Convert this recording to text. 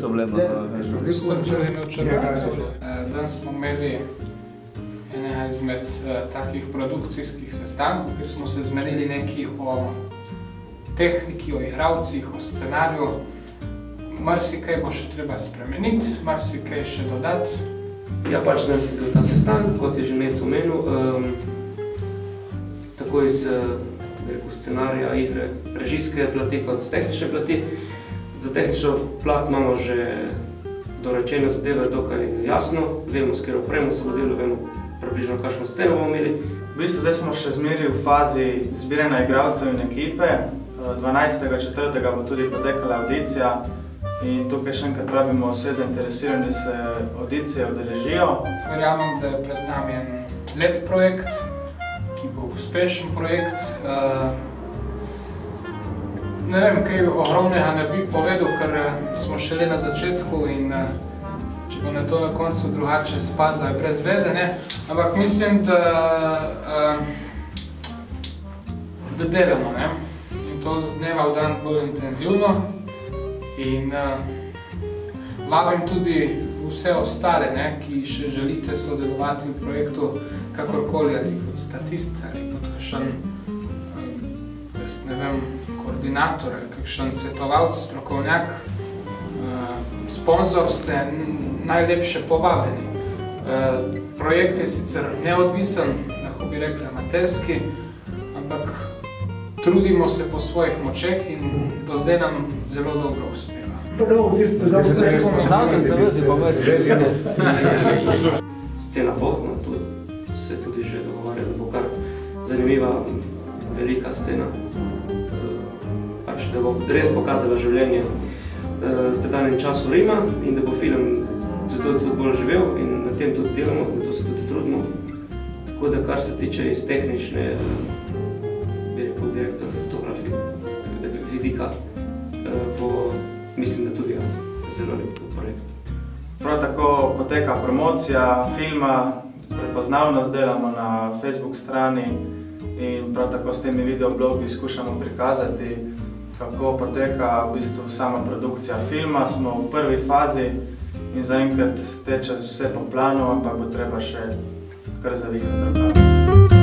so bile malo. Sem včeraj imel čas. Danes smo imeli enega izmed takih produkcijskih sestankov, kjer smo se zmenili nekaj o tehniki, o igralcih, o scenariju. Marsikaj bo še treba spremeniti, marsikaj še dodati. Ja, pač danes je bil ta sestanek, kot je že Nec omenil, tako iz scenarija, igre, režijske plati kot z tehnične plati. Za tehnično plat imamo že dorečene zadeve dokaj jasno, vemo, s katero opremo se bo delo, vemo približno kakšno sceno bomo imeli. V bistvu zdaj smo še zmeri v fazi zbiranja igralcev in ekipe. 12.4. bo tudi potekala audicija in tukaj še enkrat pravimo vse zainteresirani se audicije udeležijo. Verjamem, da je pred nami en lep projekt, ki bo uspešen projekt. Ne vem, kaj ogromnega ne bi povedal, ker smo šele na začetku in če bo na to na koncu drugače spadlo, je brez veze, ne? Ampak mislim, da delamo, ne? In to z dneva v dan bolj intenzivno in vabim tudi vse ostale, ne, ki še želite sodelovati v projektu kakorkoli, ali kot statist, ali kot kakšen, ne vem, koordinator, ali kakšen svetovalc, strokovnjak, sponzor, ste najlepše povabljeni. Projekt je sicer neodvisen, lahko bi rekli amaterski, ampak trudimo se po svojih močeh in do zdaj nam zelo dobro uspeva. Scena bo, tu se tudi že dogovarja, da bo kar zanimiva, velika scena, da bo res pokazala življenje tedanjem času Rima in da bo film zato tudi bolj živel in na tem tudi delamo, na to se tudi trudimo. Tako da kar se tiče iz tehnične, direktor fotografije vidika, bo, mislim, da tudi zelo lep projekt. Prav tako poteka promocija filma, prepoznavnost delamo na Facebook strani in prav tako s temi videoblogi skušamo prikazati, kako poteka v bistvu sama produkcija filma. Smo v prvi fazi in zaenkrat teče vse po planu, ampak bo treba še kar zavihati rokave.